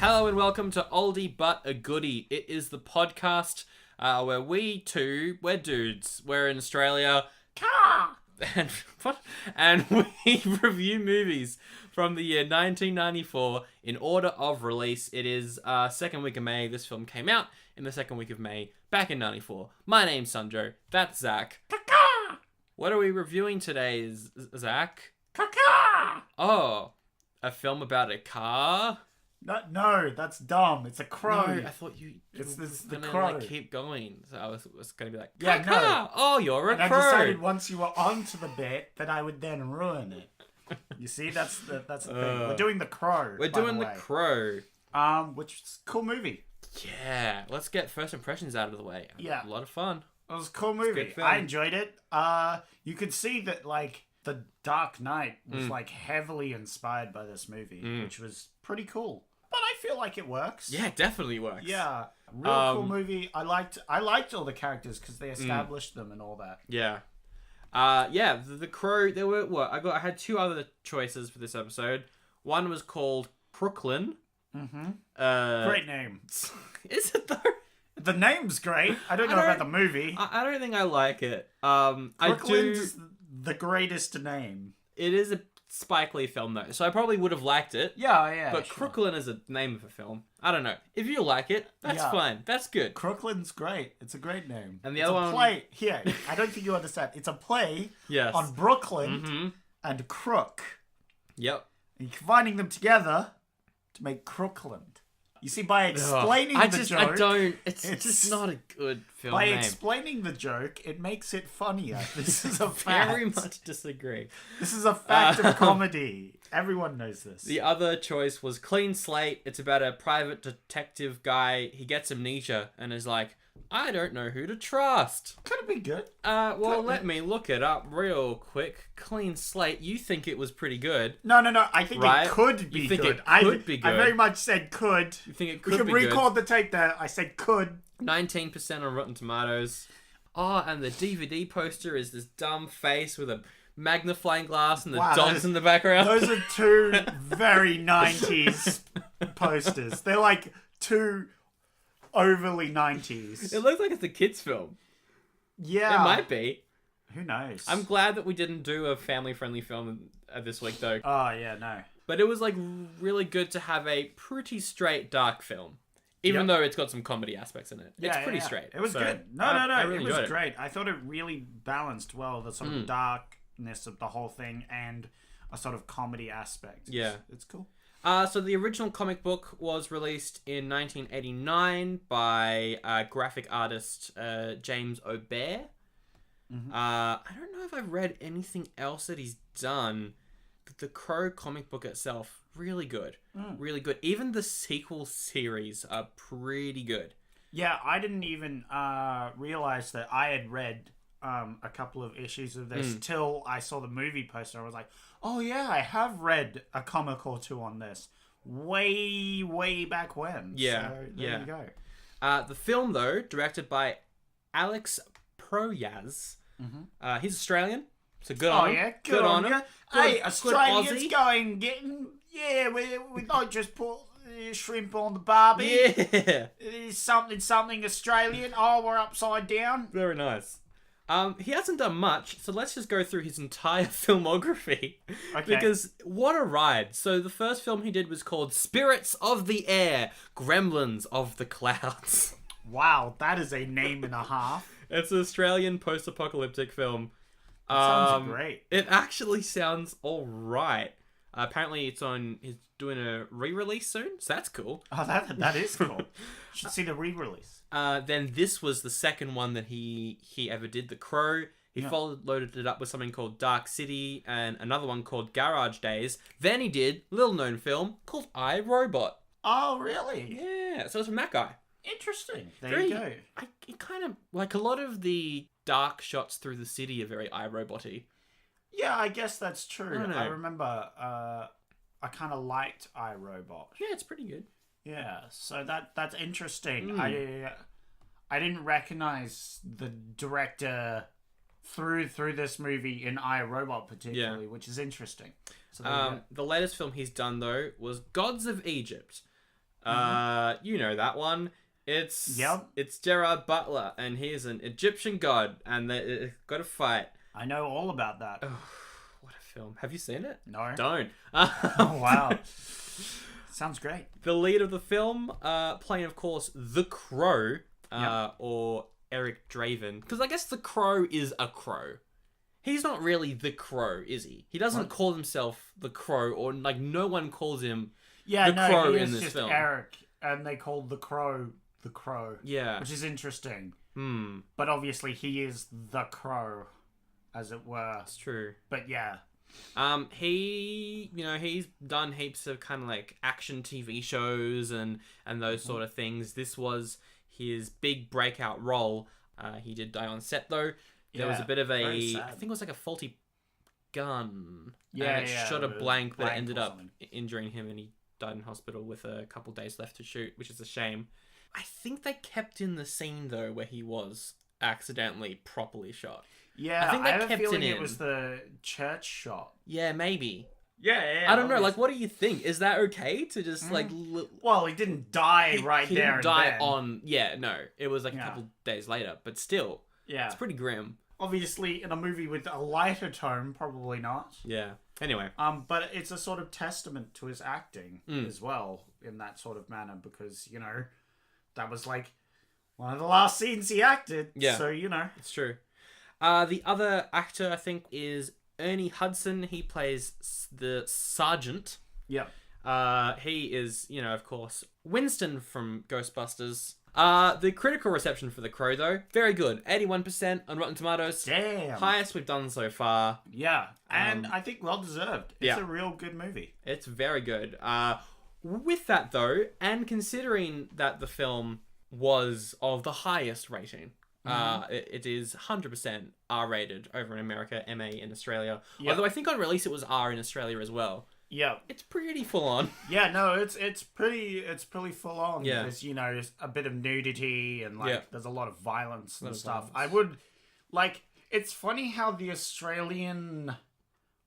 Hello and welcome to Oldie but a Goodie. It is the podcast where we're dudes. We're in Australia. And what? And we review movies from the year 1994 in order of release. It is second week of May. This film came out in the second week of May back in 94. My name's Sanjo. That's Zach. What are we reviewing today, Zach? Oh, a film about a car? No, that's dumb. It's a crow. No, I thought It's the gonna, crow. keep going. So I was gonna be like, Yeah, "Caca! Oh, you're a And crow." I decided once you were onto the bit that I would then ruin it. You see, that's the thing. We're doing the crow. We're by doing the way. crow. Which is a cool movie. Yeah, let's get first impressions out of the way. Yeah. A lot of fun. It was a cool movie. good film. I enjoyed it. You could see that like the Dark Knight was like heavily inspired by this movie, which was pretty cool. But I feel like it works. Yeah, it definitely works. Yeah, real cool movie. I liked all the characters because they established them and all that. Yeah. The crow. There were what I had two other choices for this episode. One was called Crooklyn. Great name. Is it though? The name's great. I don't know about the movie. I don't think I like it. Crooklyn's the greatest name. It is a Spike Lee film though, so I probably would have liked it. Yeah. But sure. Crooklyn is a name of a film. I don't know. If you like it, that's fine. That's good. Crooklyn's great. It's a great name. And the it's other a one... play. Here, I don't think you understand. It's a play Yes. on Brooklyn and Crook. Yep. And you're combining them together to make Crookland. You see, by explaining the joke... It's just not a good film By name. explaining the joke, it makes it funnier. This is a fact. Very much disagree. This is a fact of comedy. Everyone knows this. The other choice was Clean Slate. It's about a private detective guy. He gets amnesia and is like, I don't know who to trust. Could have been good. Let me look it up real quick. Clean Slate. You think it was pretty good. No. I think Right? it could be You think good. it could be good. I very much said could. You think it We could can be good. record the tape there. I said could. 19% on Rotten Tomatoes. Oh, and the DVD poster is this dumb face with a magnifying glass and the dogs in the background. Those are two very 90s posters. They're like two overly 90s. It looks like it's a kid's film. Yeah. It might be. Who knows? I'm glad that we didn't do a family-friendly film this week, though. Oh, yeah, no. But it was, like, really good to have a pretty straight, dark film. Even though it's got some comedy aspects in it. It's pretty straight. It was good. No. I really it was enjoyed great. I thought it really balanced well the sort of darkness of the whole thing and a sort of comedy aspect. It's cool. So the original comic book was released in 1989 by graphic artist James O'Bear. I don't know if I've read anything else that he's done. The Crow comic book itself, really good. Really good. Even the sequel series are pretty good. Yeah, I didn't even realize that I had read a couple of issues of this till I saw the movie poster. I was like, oh yeah, I have read a comic or two on this. Way back when. Yeah, so there you go. The film, though, directed by Alex Proyas. He's Australian, so good on him. Oh yeah, good on him. Good, Hey, Australians Aussie. getting... Yeah, we don't just put shrimp on the barbie. Yeah. It is something Australian. Oh, we're upside down. Very nice. He hasn't done much, so let's just go through his entire filmography. Okay. Because what a ride. So the first film he did was called Spirits of the Air, Gremlins of the Clouds. Wow, that is a name and a half. It's an Australian post-apocalyptic film. That sounds great. It actually sounds alright. Apparently he's doing a re-release soon, so that's cool. Oh, that is cool. Should see the re-release. Then this was the second one that he ever did, The Crow. He loaded it up with something called Dark City and another one called Garage Days. Then he did a little-known film called I, Robot. Oh, really? Yeah, so it's from that guy. Interesting. There you go. It kind of, like, a lot of the dark shots through the city are very iRobot-y. Yeah, I guess that's true. I don't know. I remember I kind of liked iRobot. Yeah, it's pretty good. Yeah, so that's interesting. I didn't recognize the director through this movie in I, Robot particularly, which is interesting. So there you go. The latest film he's done though was Gods of Egypt. You know that one. It's Gerard Butler, and he's an Egyptian god, and they got to fight. I know all about that. Oh, what a film! Have you seen it? No. Don't. Oh wow. Sounds great. The lead of the film, playing of course the Crow, or Eric Draven, because I guess the Crow is a crow. He's not really the Crow, is he? He doesn't call himself the Crow, or like no one calls him the Crow he in is this just film. Eric, and they called the Crow the Crow. Yeah, which is interesting. But obviously he is the Crow, as it were. It's true. But yeah. He's done heaps of kind of like action TV shows and those sort of things. This was his big breakout role. He did die on set though. There was a bit of I think it was like a faulty gun. And it shot a blank that ended up injuring him, and he died in hospital with a couple days left to shoot, which is a shame. I think they kept in the scene though where he was accidentally properly shot. Yeah, I think they have kept a feeling it it was the church shot. Yeah, maybe. Yeah. I don't know. Like, what do you think? Is that okay to just Well, he didn't die he there didn't and die then. on. Yeah, no. It was like a couple days later, but still, it's pretty grim. Obviously, in a movie with a lighter tone, probably not. Yeah. Anyway. But it's a sort of testament to his acting as well in that sort of manner, because that was like one of the last scenes he acted. Yeah. So it's true. The other actor I think is Ernie Hudson. He plays the sergeant. Yeah. He is, of course, Winston from Ghostbusters. The critical reception for The Crow, though, very good. 81% on Rotten Tomatoes. Damn. Highest we've done so far. Yeah. And I think well deserved. It's a real good movie. It's very good. With that, though, and considering that the film was of the highest rating, it is 100% R-rated over in America, MA in Australia. Yep. Although I think on release it was R in Australia as well. Yeah, it's pretty full on. Yeah, no, it's pretty full on. Yeah, there's a bit of nudity and there's a lot of violence and stuff. Violence. I would it's funny how the Australian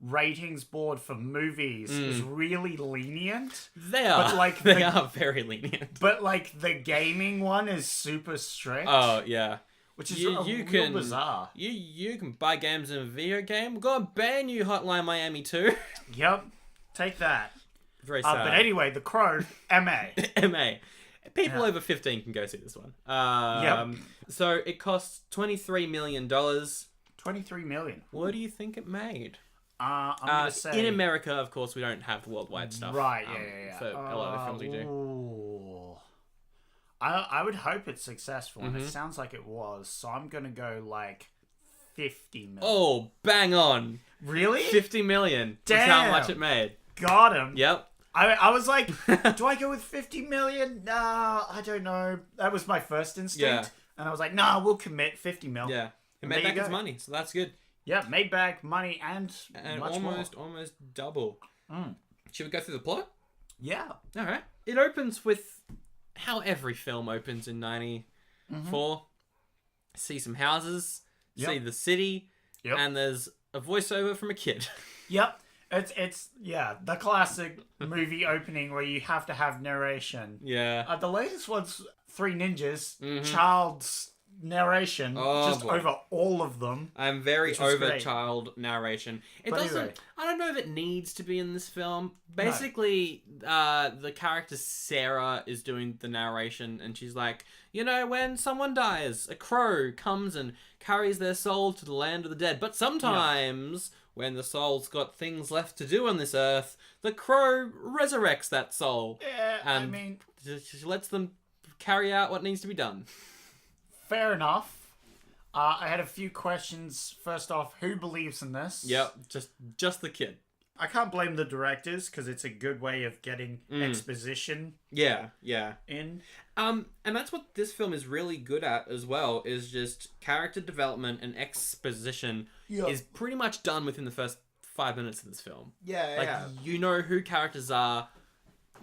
ratings board for movies is really lenient. They are, but they are very lenient. But the gaming one is super strict. Oh yeah. Which is real bizarre. You can buy games in a video game. We're gonna ban you, Hotline Miami 2. Yep. Take that. Very sad. But anyway, The Crow, MA. MA. People over 15 can go see this one. So it costs $23 million. $23 million. What do you think it made? I'm gonna say in America, of course, we don't have the worldwide stuff. Right? Yeah. For a lot of the films we do. Ooh. I would hope it's successful, and it sounds like it was. So I'm gonna go 50 million. Oh, bang on! Really? 50 million. Damn. That's how much it made. Got him. Yep. I was like, do I go with 50 million? Nah, I don't know. That was my first instinct. And I was like, nah, we'll commit 50 mil. Yeah. It made back its money, so that's good. Yeah, made back money and much almost double. Should we go through the plot? Yeah. All right. It opens with how every film opens in 94. See some houses, see the city, and there's a voiceover from a kid. Yep. It's the classic movie opening where you have to have narration. Yeah. The latest one's Three Ninjas, child's narration, over all of them. I'm very over child narration. Anyway. I don't know if it needs to be in this film. Basically, the character Sarah is doing the narration, and she's like, when someone dies, a crow comes and carries their soul to the land of the dead. But sometimes, when the soul's got things left to do on this earth, the crow resurrects that soul. Yeah, and she lets them carry out what needs to be done. Fair enough. I had a few questions. First off, who believes in this? Yep, just the kid. I can't blame the directors because it's a good way of getting exposition. Yeah. In. And that's what this film is really good at as well, is just character development and exposition is pretty much done within the first 5 minutes of this film. Yeah. You know who characters are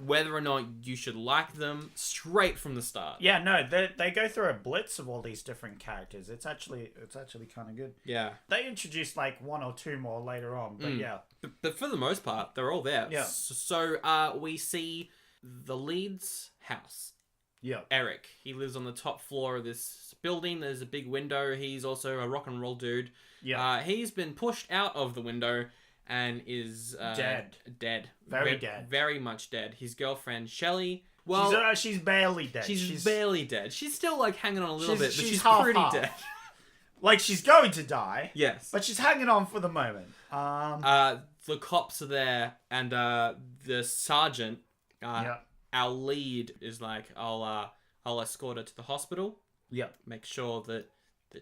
whether or not you should like them straight from the start. Yeah, no, they go through a blitz of all these different characters. It's actually kind of good. Yeah. They introduced like one or two more later on, but yeah. But for the most part, they're all there. Yeah. So we see the lead's house. Yeah. Eric. He lives on the top floor of this building. There's a big window. He's also a rock and roll dude. Yeah. He's been pushed out of the window and is dead. Dead. Very dead. Very much dead. His girlfriend, Shelley, well... she's barely dead. She's barely dead. She's still, like, hanging on a little bit, but she's half, pretty dead. Like, she's going to die. Yes. But she's hanging on for the moment. The cops are there, and the sergeant... Our lead is like, I'll escort her to the hospital. Yep. Make sure that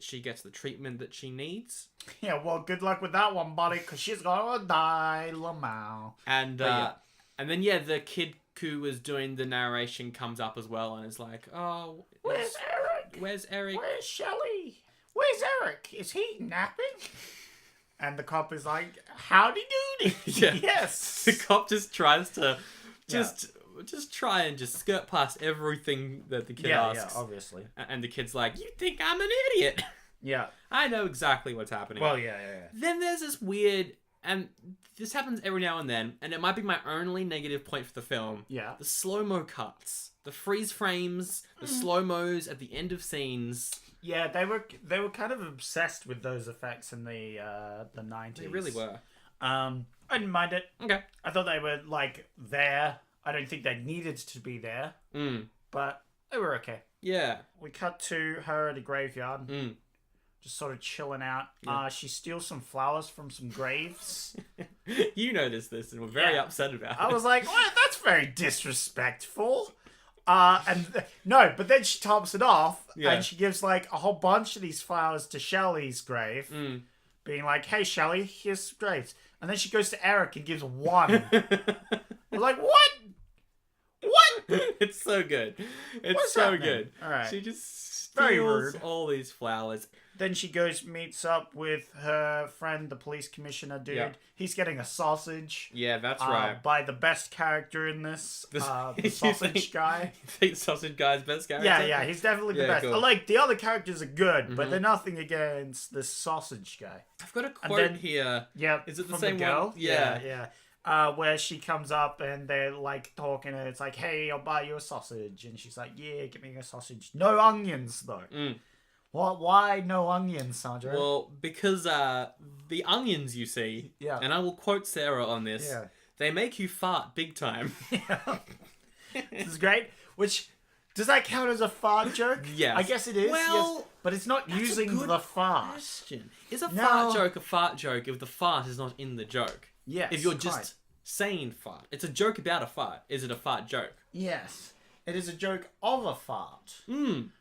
she gets the treatment that she needs. Yeah, well, good luck with that one, buddy, because she's gonna die, Lamau. And then the kid who was doing the narration comes up as well and is like, oh, where's Eric? Where's Eric? Where's Shelley? Where's Eric? Is he napping? And the cop is like, howdy doody. Yeah. Yes. The cop just tries to just try and just skirt past everything that the kid asks. Yeah, obviously. And the kid's like, you think I'm an idiot? Yeah. I know exactly what's happening. Well, yeah. Then there's this weird, and this happens every now and then, and it might be my only negative point for the film. Yeah. The slow-mo cuts. The freeze frames, the slow-mos at the end of scenes. Yeah, they were kind of obsessed with those effects in the 90s. They really were. I didn't mind it. Okay. I thought they were, like, there. I don't think they needed to be there. But they were okay. Yeah. We cut to her at a graveyard. Just sort of chilling out. Yeah. She steals some flowers from some graves. You noticed this and were very upset about it. I was like, well, that's very disrespectful. But then she tops it off and she gives like a whole bunch of these flowers to Shelley's grave, being like, hey, Shelley, here's graves. And then she goes to Eric and gives one. I'm like, what? It's so good. It's What's so happening? good. All right. She just Very steals rude. all these flowers. Then she meets up with her friend, the police commissioner dude. Yeah. He's getting a sausage. Yeah, that's right. By the best character in this, the You sausage guy. You think Sausage Guy's best character? Yeah, he's definitely the best. Cool. Like, the other characters are good, but they're nothing against the sausage guy. I've got a quote here. Yeah. Is it the from same the girl? one? Yeah. Where she comes up and they're like talking and it's like, hey, I'll buy you a sausage. And she's like, yeah, give me a sausage. No onions, though. Why no onions, Sandra? Well, because the onions you see, and I will quote Sarah on this, they make you fart big time. This is great. Which, does that count as a fart joke? Yes. I guess it is. Well, yes. But it's not using the fart. Question. Is a fart joke if the fart is not in the joke? Yes. If you're just saying fart. It's a joke about a fart. Is it a fart joke? Yes. It is a joke of a fart.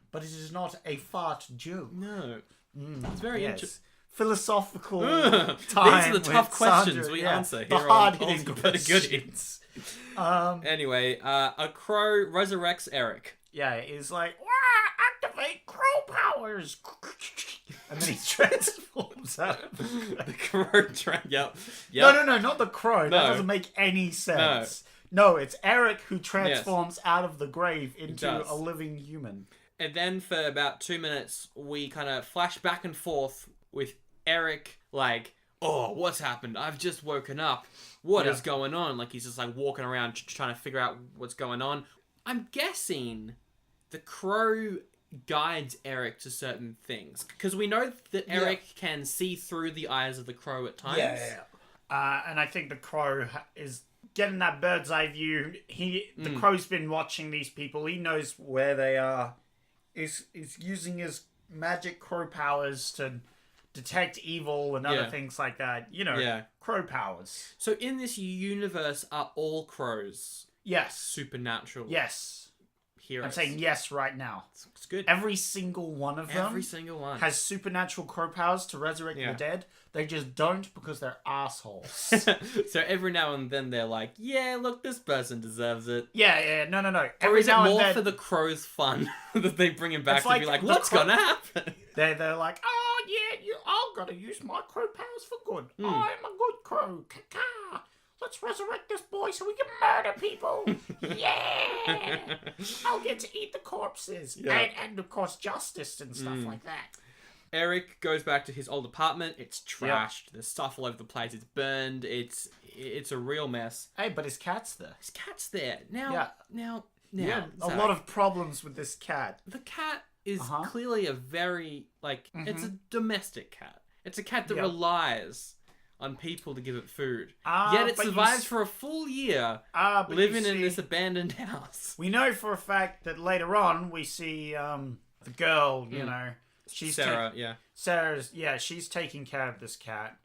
But it is not a fart joke. No. It's very interesting. Philosophical time. These are the tough questions we answer here on Oldie But a Goodie. Anyway, a crow resurrects Eric. Yeah, he's like, activate crow powers. And then he transforms out of the crow. Yep. No, not the crow. That doesn't make any sense. No, it's Eric who transforms out of the grave into a living human. And then for about 2 minutes, we kind of flash back and forth with Eric, like, oh, what's happened? I've just woken up. What is going on? Like, he's just, like, walking around trying to figure out what's going on. I'm guessing the crow guides Eric to certain things. Because we know that Eric can see through the eyes of the crow at times. And I think the crow is getting that bird's eye view. The crow's been watching these people. He knows where they are. Is using his magic crow powers to detect evil and other things like that. You know, crow powers. So in this universe, are all crows supernatural? Yes. Heroes? I'm saying yes right now. It's good. Every single one of them has supernatural crow powers to resurrect the dead. They just don't because they're assholes. So every now and then they're like, yeah, look, this person deserves it. No. Or is it more for the crow's fun that they bring him back to be like, what's gonna happen? They're like, oh yeah, I've got to use my crow powers for good. I'm a good crow. Caca. let's resurrect this boy so we can murder people. Yeah, I'll get to eat the corpses and of course justice and stuff like that. Eric goes back to his old apartment. It's trashed. There's stuff all over the place. It's burned. It's a real mess. Hey, but his cat's there. His cat's there now. Yeah, a Zach, lot of problems with this cat. the cat is clearly a very it's a domestic cat. It's a cat that relies on people to give it food. Yet it survives for a full year living in this abandoned house. We know for a fact that later on we see the girl, you know, she's Sarah, she's taking care of this cat.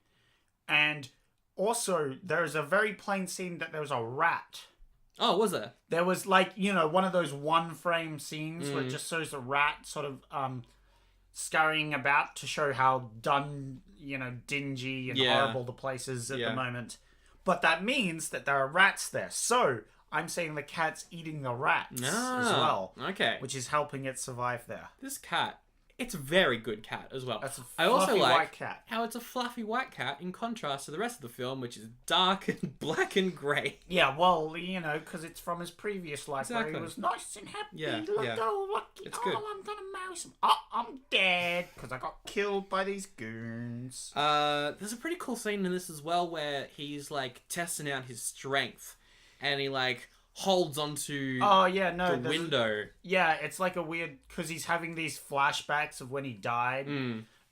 And also there's a very plain scene that there was a rat. Oh, was there? There was one of those one frame scenes where it just shows the rat sort of scurrying about to show how dingy and horrible the place is at the moment. But that means that there are rats there. So I'm saying the cat's eating the rats as well. Okay. Which is helping it survive there. This cat, it's a very good cat as well. That's a I also fluffy like white cat. how it's a fluffy white cat in contrast to the rest of the film, which is dark and black and grey. Yeah, well, because it's from his previous life where he was nice and happy. Lucky. It's good. I'm gonna marry some. Oh, I'm dead because I got killed by these goons. There's a pretty cool scene in this as well where he's testing out his strength, and he holds onto the window. Yeah, it's like a weird because he's having these flashbacks of when he died.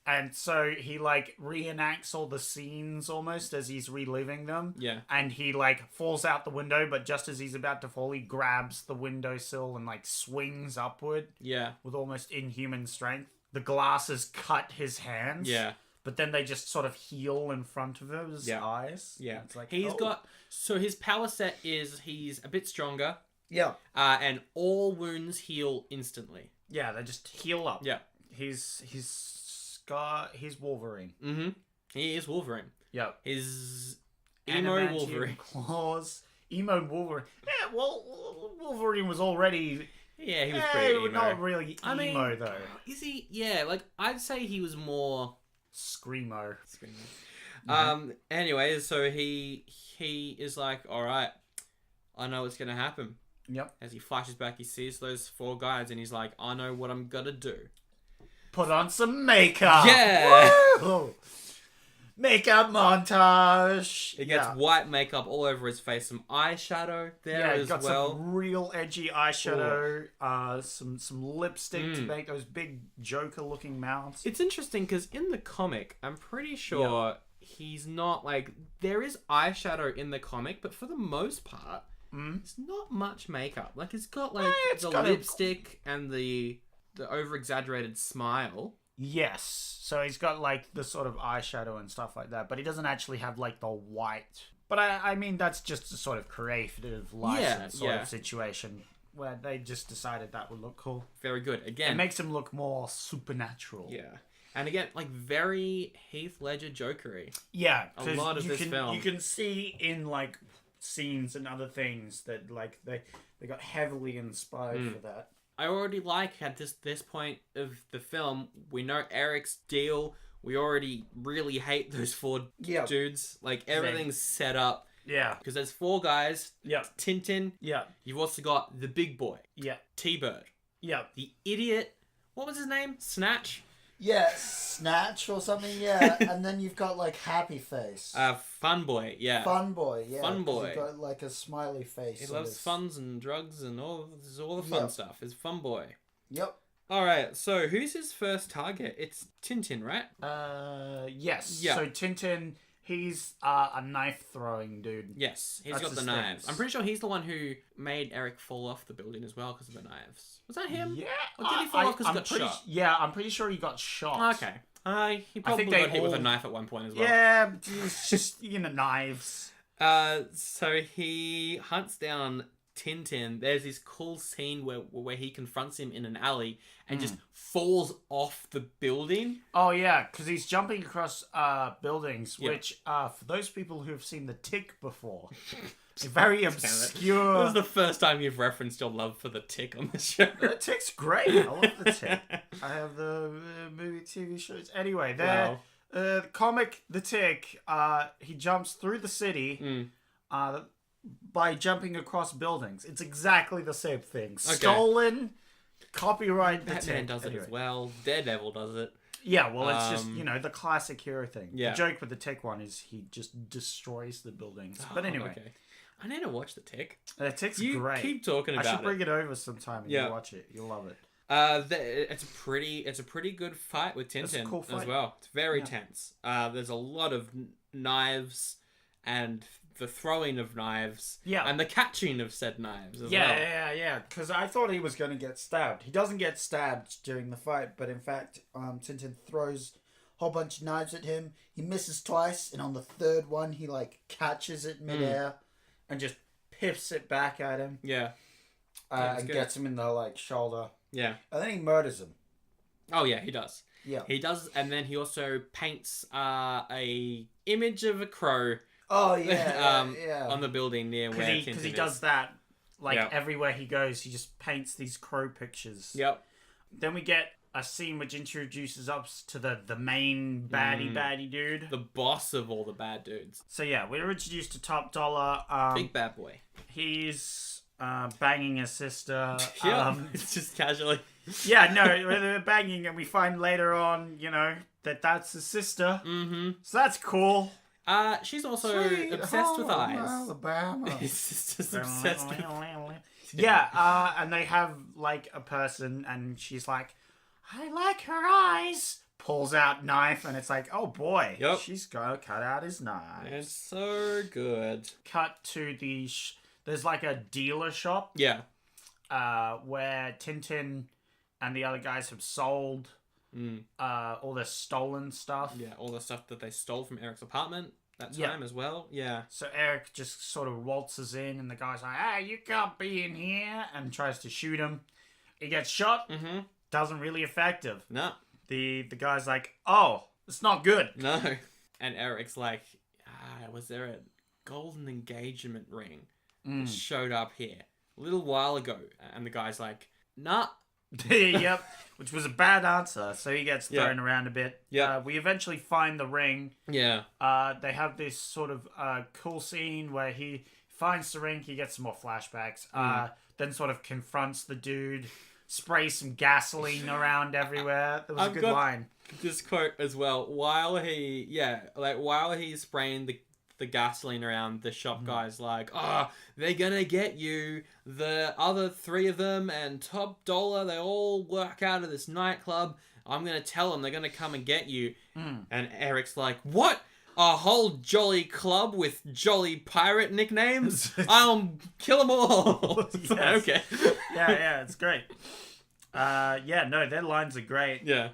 And so he reenacts all the scenes almost as he's reliving them. Yeah. And he falls out the window, but just as he's about to fall, he grabs the windowsill and swings upward. Yeah. With almost inhuman strength. The glasses cut his hands. Yeah. But then they just sort of heal in front of his eyes. Yeah. It's he's got... So his power set is he's a bit stronger. Yeah. And all wounds heal instantly. Yeah, they just heal up. Yeah. He's Wolverine. Mm-hmm. He is Wolverine. Yeah. He's emo Wolverine. Claws. Emo Wolverine. Yeah, well, Wolverine was already... Yeah, he was pretty emo. Not really emo, though. Is he? Yeah, I'd say he was more... Screamo. Anyway, so he is alright, I know what's gonna happen. Yep. As he flashes back, he sees those 4 guys and he's like, I know what I'm gonna do. Put on some makeup. Yeah. Woo! Makeup montage. He gets white makeup all over his face, some eyeshadow there as got well. Some real edgy eyeshadow, some lipstick to make those big Joker-looking mouths. It's interesting because in the comic, I'm pretty sure he's not there is eyeshadow in the comic, but for the most part, it's not much makeup. It's got the lipstick and the over-exaggerated smile. Yes. So he's got the sort of eyeshadow and stuff like that, but he doesn't actually have the white. But I mean that's just a sort of creative license sort of situation where they just decided that would look cool. Very good. Again, it makes him look more supernatural. Yeah. And again, very Heath Ledger Jokery. Yeah, a lot of this film. You can see in scenes and other things that they got heavily inspired for that. I already at this point of the film, we know Eric's deal. We already really hate those 4 dudes. Everything's set up. Yeah. Because there's 4 guys. Yeah. Tintin. Yeah. You've also got the big boy. Yeah. T-Bird. Yeah. The idiot. What was his name? Snatch? Yeah, Snatch or something, yeah. And then you've got Happy Face. Fun Boy, yeah. Fun Boy, yeah. Fun Boy. You've got a smiley face. He loves funs and drugs and all the fun stuff. It's Fun Boy. Yep. Alright, so who's his first target? It's Tintin, right? Yes. Yeah. So Tintin, he's a knife-throwing dude. Yes, he's got the knives. I'm pretty sure he's the one who made Eric fall off the building as well because of the knives. Was that him? Yeah. Or did he fall off because he got shot? Yeah, I'm pretty sure he got shot. Okay. He probably got hit with a knife at one point as well. Yeah, it's just, knives. So he hunts down Tintin. There's this cool scene where he confronts him in an alley and just falls off the building. Oh yeah, because he's jumping across buildings, which for those people who have seen The Tick before, very obscure. This is the first time you've referenced your love for The Tick on the show. The Tick's great. I love The Tick. I have the movie, TV shows. Anyway, the comic The Tick. He jumps through the city. by jumping across buildings. It's exactly the same thing. Stolen, copyright the Batman tick. does it Anyway. as well. Daredevil does it. Yeah, well, it's just, the classic hero thing. Yeah. The joke with the tick one is he just destroys the buildings. But anyway, Okay. I need to watch the Tick. the tick's You great. keep talking I about should bring it over sometime and you watch it. You'll love it. It's a pretty good fight with It's a Tintin cool fight. as well. It's very tense. There's a lot of knives and the throwing of knives. Yeah. And the catching of said knives as well. Yeah. Because I thought he was going to get stabbed. He doesn't get stabbed during the fight, but in fact, Tintin throws a whole bunch of knives at him. He misses twice, and on the third one, he catches it midair and just piffs it back at him. Yeah. And gets him in the shoulder. Yeah. And then he murders him. Oh yeah, he does. Yeah. He does, and then he also paints a image of a crow. Oh yeah, on the building near where Tintin because he is. does that everywhere he goes. He just paints these crow pictures. Yep. Then we get a scene which introduces us to the main baddie dude, the boss of all the bad dudes. So yeah, we're introduced to Top Dollar. Big bad boy. He's banging his sister. Yeah, it's just casually. Yeah, no, they're banging, and we find later on, that's his sister. Mm-hmm. So that's cool. She's also obsessed with eyes. Alabama. He's just obsessed with. Yeah, and they have a person, and she's like, I like her eyes. Pulls out knife, and it's like, oh boy, she's gonna cut out his knife. It's so good. Cut to there's a dealer shop. Yeah. Where Tintin and the other guys have sold all their stolen stuff. Yeah, all the stuff that they stole from Eric's apartment that time as well. Yeah. So Eric just sort of waltzes in, and the guy's like, hey, you can't be in here, and tries to shoot him. He gets shot. Mm-hmm. Doesn't really effective. No. The guy's like, oh, it's not good. No. And Eric's like, was there a golden engagement ring that showed up here a little while ago? And the guy's like, nah. Yep. Which was a bad answer. So he gets thrown around a bit. Yeah. We eventually find the ring. Yeah. They have this sort of cool scene where he finds the ring. He gets some more flashbacks. Then sort of confronts the dude. Sprays some gasoline around everywhere. That was a good line. This quote as well. While he's spraying the gasoline around, the shop guy's like, they're gonna get you. The other three of them and Top Dollar, they all work out of this nightclub. I'm gonna tell them they're gonna come and get you. And Eric's like, what? A whole jolly club with jolly pirate nicknames? I'll kill them all. Yes. Okay. Yeah, it's great. No, their lines are great. Yeah.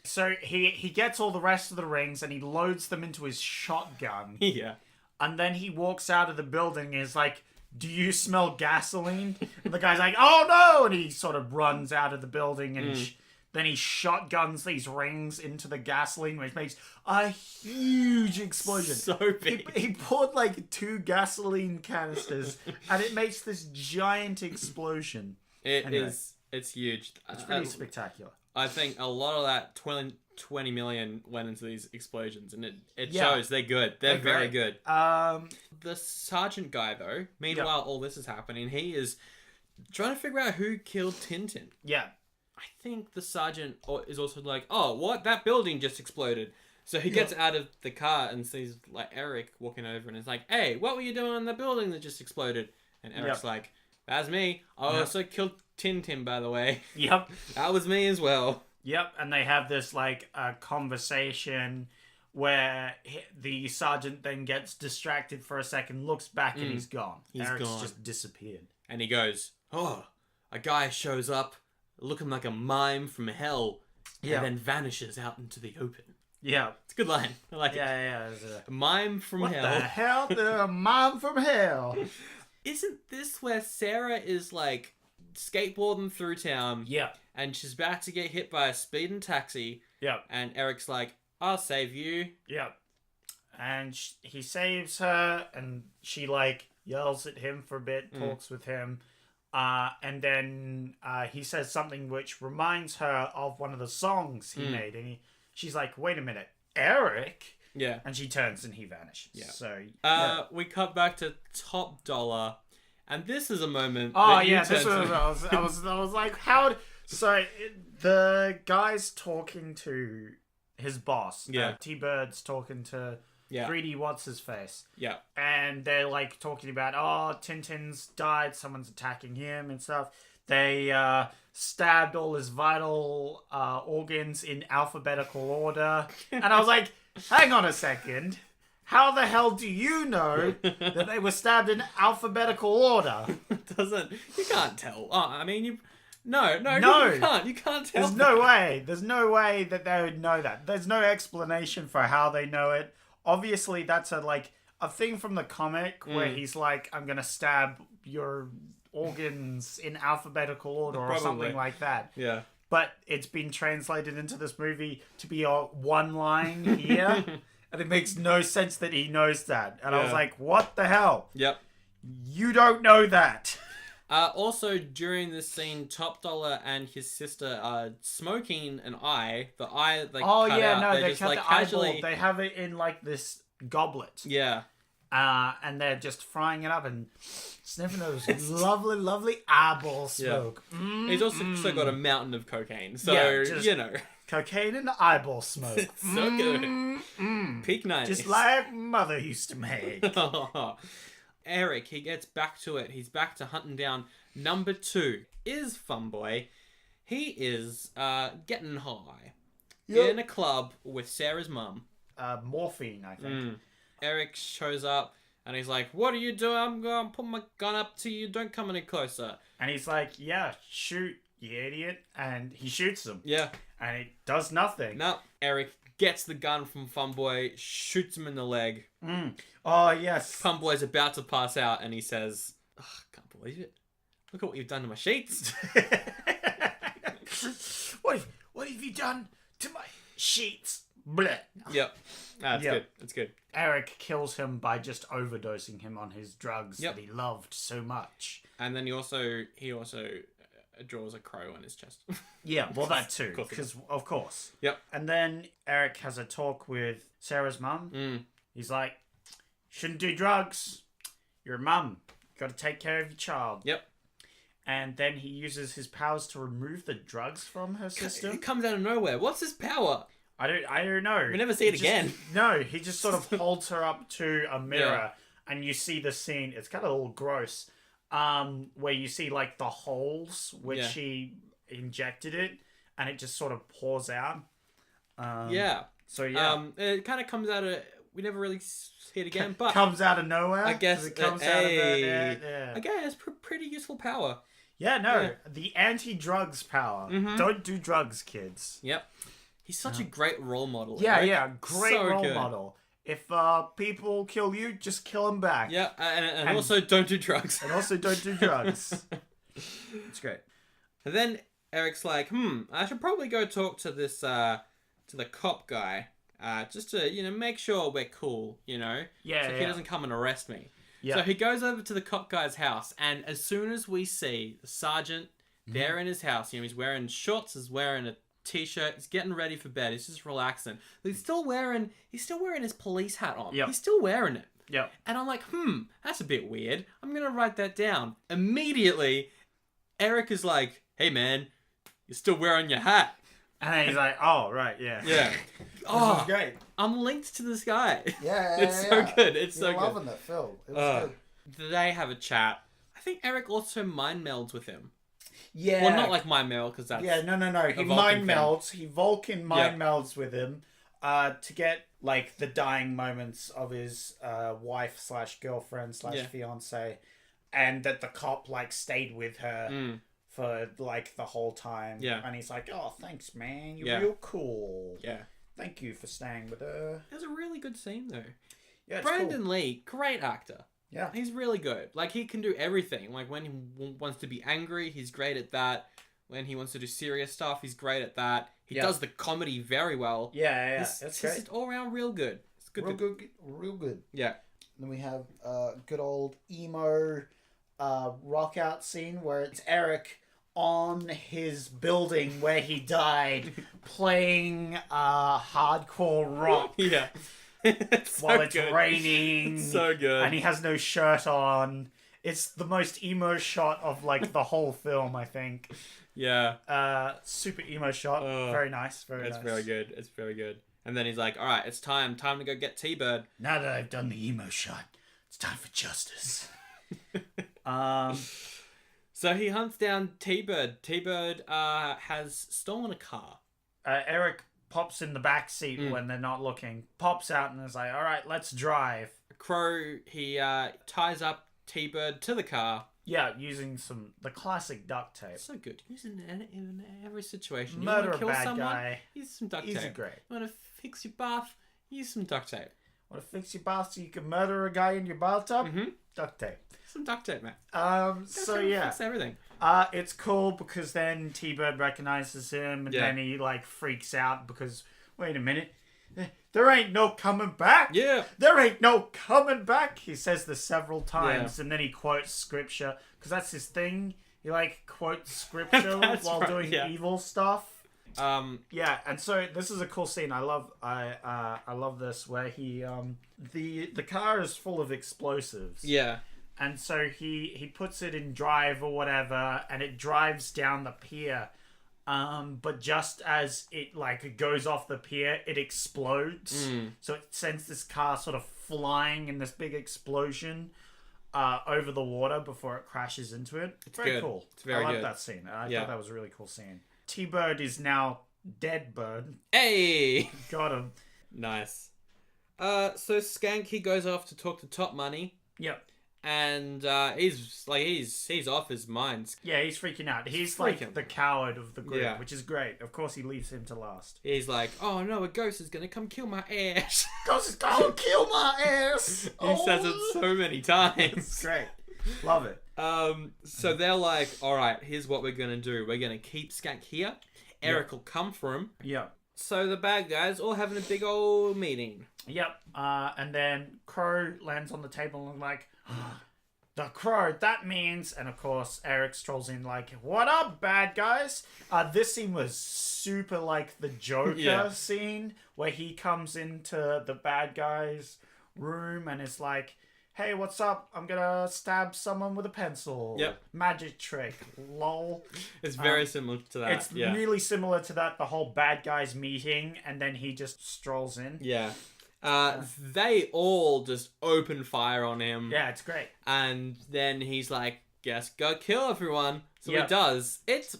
So he gets all the rest of the rings and he loads them into his shotgun. Yeah. And then he walks out of the building and is like, do you smell gasoline? And the guy's like, oh no! And he sort of runs out of the building and then he shotguns these rings into the gasoline, which makes a huge explosion. So big. He poured 2 gasoline canisters and it makes this giant explosion. It's huge. It's pretty spectacular. I think a lot of that 20 million went into these explosions, and it shows they're good. They're very good. The sergeant guy, though, meanwhile, all this is happening, he is trying to figure out who killed Tintin. Yeah. I think the sergeant is also like, oh, what? That building just exploded. So he gets out of the car and sees Eric walking over and is like, hey, what were you doing in the building that just exploded? And Eric's like, that's me. I also killed Tintin, by the way. Yep. That was me as well. Yep. And they have this conversation where the sergeant then gets distracted for a second, looks back, and he's gone. Eric's gone. just disappeared. And he goes, oh, a guy shows up looking like a mime from hell and then vanishes out into the open. Yeah. It's a good line. I like it. Yeah. A mime from what hell. The hell? The mime from hell. Isn't this where Sarah is skateboarding through town? Yeah. And she's about to get hit by a speeding taxi. Yeah. And Eric's like, I'll save you. Yeah. And he saves her, and she yells at him for a bit, talks with him. And then he says something which reminds her of one of the songs he made. And she's like, wait a minute, Eric? Yeah. And she turns and he vanishes. Yeah. So we cut back to Top Dollar, and this is a moment. oh that you yeah, this turned was to- I was like, how? So the guy's talking to his boss. Yeah. T-Bird's talking to Yeah. Greedy. What's his face? Yeah. And they're like talking about, oh, Tintin's died, someone's attacking him and stuff. They stabbed all his vital organs in alphabetical order. And I was like, hang on a second. How the hell do you know that they were stabbed in alphabetical order? Doesn't you can't tell? Oh, I mean you. No, you can't tell. There's no way. There's no way that they would know that. There's no explanation for how they know it. Obviously, that's a thing from the comic where he's like, I'm going to stab your organs in alphabetical order or Probably. something like that. Yeah. But it's been translated into this movie to be a one line here. And it makes no sense that he knows that. And I was Yeah. like, what the hell? Yep. You don't know that. Also, during this scene, Top Dollar and his sister are smoking an eye. The eye, cut out. They're they just cut like the casually. eyeball. They have it in like this goblet. Yeah. And they're just frying it up and sniffing those lovely eyeball smoke. He's also got a mountain of cocaine, so Yeah, just- you know, Cocaine and eyeball smoke. so good. Peak 90s. Just like mother used to make. Eric, he gets back to it. He's back to hunting down number 2. Is Funboy. He is getting high in a club with Sarah's mum. Morphine, I think. Eric shows up and he's like, "What are you doing? I'm going to put my gun up to you. Don't come any closer." And he's like, yeah, shoot, you idiot. And he shoots him. Yeah. And it does nothing. No. Eric gets the gun from Funboy, shoots him in the leg. Oh, yes. Funboy's about to pass out and he says, "I can't believe it. Look at what you've done to my sheets." What have you done to my sheets? Blech. Yep. That's Yep. good. That's good. Eric kills him by just overdosing him on his drugs Yep. that he loved so much. And then he also draws a crow on his chest. Yeah, well, that too. Of course he Because, of course. Yep. And then Eric has a talk with Sarah's mum. He's like, shouldn't do drugs. You're a mum. Got to take care of your child. Yep. And then he uses his powers to remove the drugs from her system. It comes out of nowhere. What's his power? I don't know. We never see it He again. No, he just sort of holds her up to a mirror, and you see the scene. It's kind of a little gross, where you see like the holes which she injected it, and it just sort of pours out. Yeah. So yeah, It kind of comes out of. We never really see it again, but comes out of nowhere. I guess it comes out of hey. yeah. again, it's pretty useful power. Yeah, no, Yeah. the anti-drugs power. Don't do drugs, kids. Yep. He's such a great role model. Yeah, Eric. yeah, great So role good. model. If people kill you, just kill them back. Yeah, and also don't do drugs. And also don't do drugs. It's great. And then Eric's like, I should probably go talk to this to the cop guy, just to make sure we're cool, Yeah, so he doesn't come and arrest me. Yeah. So he goes over to the cop guy's house, and as soon as we see the sergeant there in his house, he's wearing shorts, he's wearing a t-shirt, he's getting ready for bed, he's just relaxing. But he's still wearing his police hat on. Yep. He's still wearing it. Yep. And I'm like, that's a bit weird. I'm gonna write that down. Immediately, Eric is like, "Hey man, you're still wearing your hat." And then he's like, oh, right, yeah. Yeah. This is great. I'm linked to this guy. Yeah, It's so good. It's You're so loving good. that film. It was good. They have a chat. I think Eric also mind melds with him. Yeah. Well, not like mind meld, because that's... Yeah, no. He Vulcan mind thing. melds. He Vulcan mind melds with him to get, like, the dying moments of his wife slash girlfriend slash fiance. And that the cop, like, stayed with her for, like, the whole time. Yeah. And he's like, oh, thanks, man. You're Yeah. real cool. Yeah. Thank you for staying with her. It was a really good scene, though. Yeah, it's Brandon cool. Lee, great actor. Yeah. He's really good. Like, he can do everything. Like, when he wants to be angry, he's great at that. When he wants to do serious stuff, he's great at that. He does the comedy very well. Yeah. It's That's just great. all around real good. It's good. Real good. Yeah. Then we have good old emo rock out scene where it's Eric on his building where he died playing hardcore rock. Yeah. It's while so it's good. raining. It's so good. And he has no shirt on. It's the most emo shot of like the whole film, I think. Yeah. Super emo shot. Very nice. Very It's nice. very good. It's very good. And then he's like, all right, it's time to go get T-Bird. Now that I've done the emo shot, it's time for justice. So he hunts down T-Bird. T-Bird has stolen a car. Eric pops in the back seat when they're not looking. Pops out and is like, all right, let's drive. Crow, he ties up T-Bird to the car. Yeah, using the classic duct tape. So good. Using it in every situation. Murder you want a to kill bad someone? guy. Use some duct Easy tape. great. You want to fix your bath? Use some duct tape. Want to fix your bath so you can murder a guy in your bathtub? Mm-hmm. Duct tape. Some duct tape, man. So yeah. Fix everything. It's cool because then T-Bird recognizes him and then he like freaks out because, wait a minute, there ain't no coming back. Yeah. There ain't no coming back. He says this several times and then he quotes scripture because that's his thing. He like quotes scripture while doing evil stuff. Yeah, and so this is a cool scene. I love this where he the car is full of explosives. Yeah. And so he puts it in drive or whatever, and it drives down the pier. But just as it like goes off the pier, it explodes. So it sends this car sort of flying in this big explosion over the water before it crashes into it. It's very cool. It's very I like good. that scene. I thought that was a really cool scene. T-Bird is now dead bird. Hey! Got him. Nice. So Skank, he goes off to talk to Top Money. Yep. And he's off his mind. Yeah, he's freaking out. He's freaking. like the coward of the group, which is great. Of course, he leaves him to last. He's like, oh no, a ghost is gonna come kill my ass. Ghost is gonna kill my ass. He says it so many times. Great. Love it. So they're like, all right, here's what we're gonna do. We're gonna keep Skank here. Eric will come for him. Yep. So the bad guys all having a big old meeting. Yep. And then Crow lands on the table and like, the Crow, that means, and of course Eric strolls in like, what up, bad guys? This scene was super like the Joker scene where he comes into the bad guys' room and is like, hey, what's up? I'm gonna stab someone with a pencil. Yep. Magic trick. Lol. It's very similar to that. It's really similar to that, the whole bad guys meeting, and then he just strolls in. Yeah. They all just open fire on him. Yeah, it's great. And then he's like, guess go kill everyone. So he does. It's